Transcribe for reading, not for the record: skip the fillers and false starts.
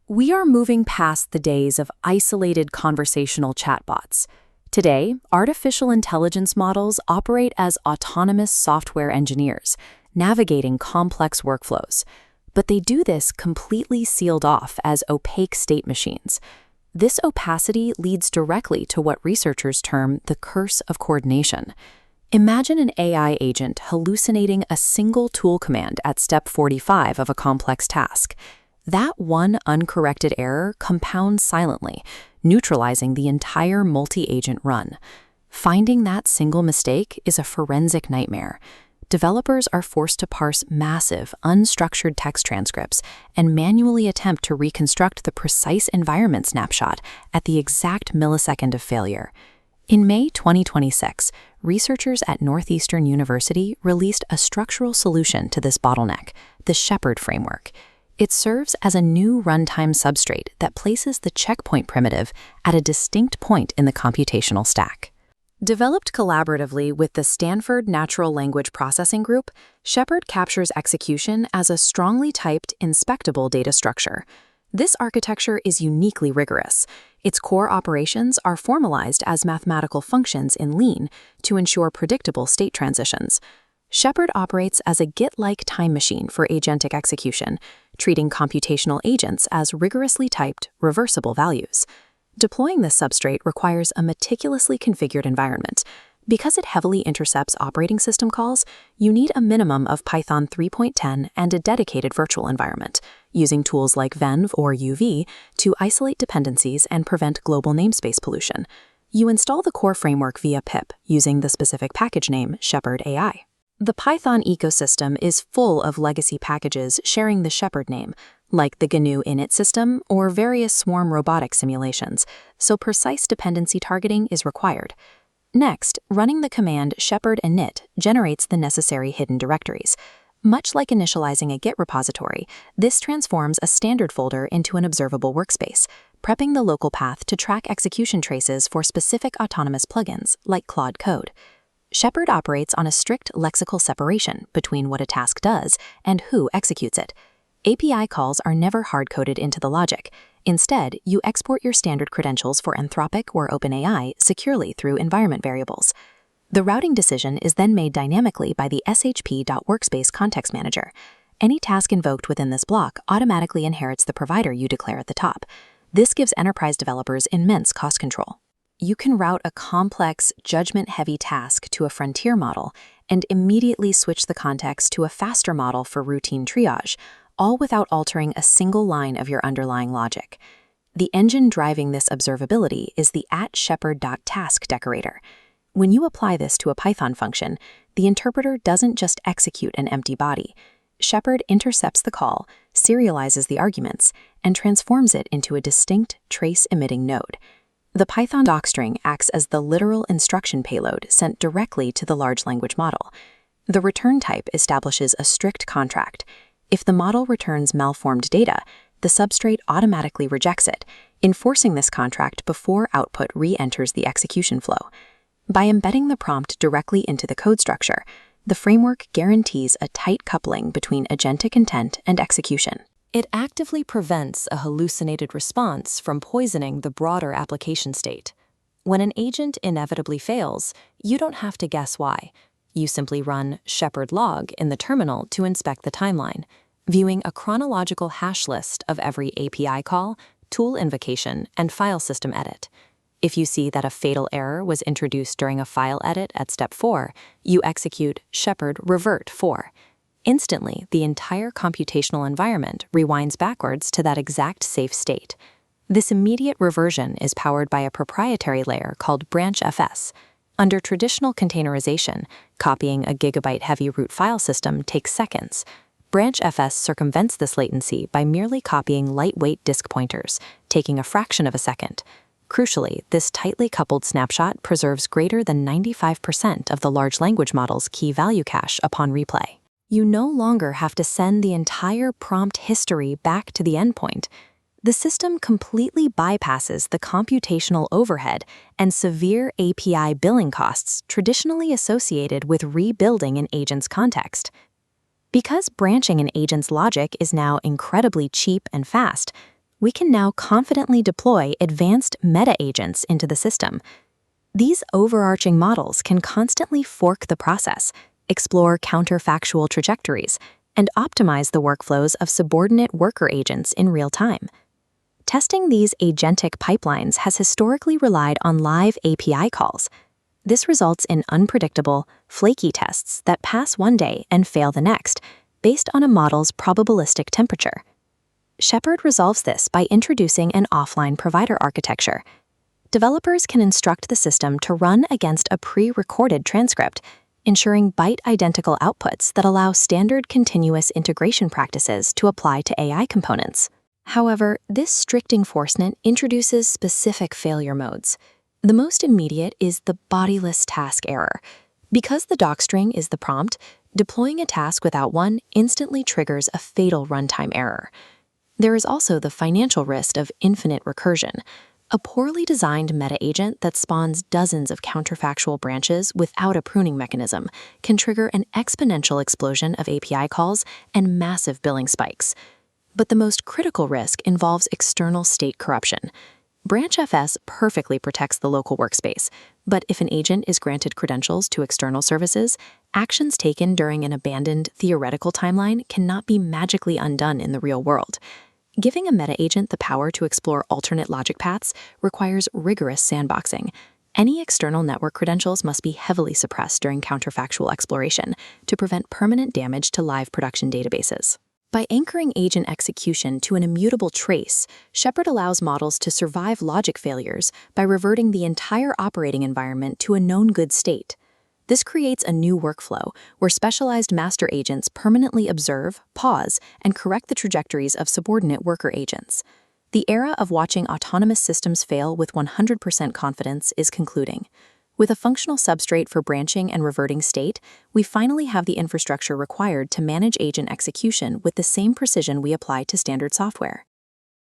We are moving past the days of isolated conversational chatbots. Today, artificial intelligence models operate as autonomous software engineers, navigating complex workflows. But they do this completely sealed off as opaque state machines. This opacity leads directly to what researchers term the curse of coordination. Imagine an AI agent hallucinating a single tool command at step 45 of a complex task. That one uncorrected error compounds silently, neutralizing the entire multi-agent run. Finding that single mistake is a forensic nightmare. Developers are forced to parse massive, unstructured text transcripts and manually attempt to reconstruct the precise environment snapshot at the exact millisecond of failure. In May 2026, researchers at Northeastern University released a structural solution to this bottleneck, the Shepherd framework. It serves as a new runtime substrate that places the checkpoint primitive at a distinct point in the computational stack. Developed collaboratively with the Stanford Natural Language Processing Group, Shepherd captures execution as a strongly typed, inspectable data structure. This architecture is uniquely rigorous. Its core operations are formalized as mathematical functions in Lean to ensure predictable state transitions. Shepherd operates as a Git-like time machine for agentic execution, treating computational agents as rigorously typed, reversible values. Deploying this substrate requires a meticulously configured environment. Because it heavily intercepts operating system calls, you need a minimum of Python 3.10 and a dedicated virtual environment, using tools like Venv or UV to isolate dependencies and prevent global namespace pollution. You install the core framework via pip using the specific package name Shepherd AI. The Python ecosystem is full of legacy packages sharing the Shepherd name, like the GNU init system or various swarm robotic simulations, so precise dependency targeting is required. Next, running the command shepherd init generates the necessary hidden directories. Much like initializing a Git repository, this transforms a standard folder into an observable workspace, prepping the local path to track execution traces for specific autonomous plugins, like Claude Code. Shepherd operates on a strict lexical separation between what a task does and who executes it. API calls are never hard-coded into the logic. Instead, you export your standard credentials for Anthropic or OpenAI securely through environment variables. The routing decision is then made dynamically by the shp.workspace context manager. Any task invoked within this block automatically inherits the provider you declare at the top. This gives enterprise developers immense cost control. You can route a complex, judgment-heavy task to a frontier model and immediately switch the context to a faster model for routine triage, all without altering a single line of your underlying logic. The engine driving this observability is the @shepherd.task decorator. When you apply this to a Python function, the interpreter doesn't just execute an empty body. Shepherd intercepts the call, serializes the arguments, and transforms it into a distinct trace-emitting node. The Python docstring acts as the literal instruction payload sent directly to the large language model. The return type establishes a strict contract. If the model returns malformed data, the substrate automatically rejects it, enforcing this contract before output re-enters the execution flow. By embedding the prompt directly into the code structure, the framework guarantees a tight coupling between agentic intent and execution. It actively prevents a hallucinated response from poisoning the broader application state. When an agent inevitably fails, you don't have to guess why. You simply run shepherd log in the terminal to inspect the timeline, viewing a chronological hash list of every API call, tool invocation, and file system edit. If you see that a fatal error was introduced during a file edit at step 4, you execute shepherd revert 4. Instantly, the entire computational environment rewinds backwards to that exact safe state. This immediate reversion is powered by a proprietary layer called branchfs. Under traditional containerization, copying a gigabyte-heavy root file system takes seconds. branchfs circumvents this latency by merely copying lightweight disk pointers, taking a fraction of a second. Crucially, this tightly coupled snapshot preserves greater than 95% of the large language model's key value cache upon replay. You no longer have to send the entire prompt history back to the endpoint. The system completely bypasses the computational overhead and severe API billing costs traditionally associated with rebuilding an agent's context. Because branching an agent's logic is now incredibly cheap and fast, we can now confidently deploy advanced meta-agents into the system. These overarching models can constantly fork the process, explore counterfactual trajectories, and optimize the workflows of subordinate worker agents in real time. Testing these agentic pipelines has historically relied on live API calls. This results in unpredictable, flaky tests that pass one day and fail the next, based on a model's probabilistic temperature. Shepherd resolves this by introducing an offline provider architecture. Developers can instruct the system to run against a pre-recorded transcript, ensuring byte-identical outputs that allow standard continuous integration practices to apply to AI components. However, this strict enforcement introduces specific failure modes. The most immediate is the bodiless task error. Because the docstring is the prompt, deploying a task without one instantly triggers a fatal runtime error. There is also the financial risk of infinite recursion. A poorly designed meta-agent that spawns dozens of counterfactual branches without a pruning mechanism can trigger an exponential explosion of API calls and massive billing spikes. But the most critical risk involves external state corruption. BranchFS perfectly protects the local workspace, but if an agent is granted credentials to external services, actions taken during an abandoned theoretical timeline cannot be magically undone in the real world. Giving a meta-agent the power to explore alternate logic paths requires rigorous sandboxing. Any external network credentials must be heavily suppressed during counterfactual exploration to prevent permanent damage to live production databases. By anchoring agent execution to an immutable trace, Shepherd allows models to survive logic failures by reverting the entire operating environment to a known good state. This creates a new workflow where specialized master agents permanently observe, pause, and correct the trajectories of subordinate worker agents. The era of watching autonomous systems fail with 100% confidence is concluding. With a functional substrate for branching and reverting state, we finally have the infrastructure required to manage agent execution with the same precision we apply to standard software.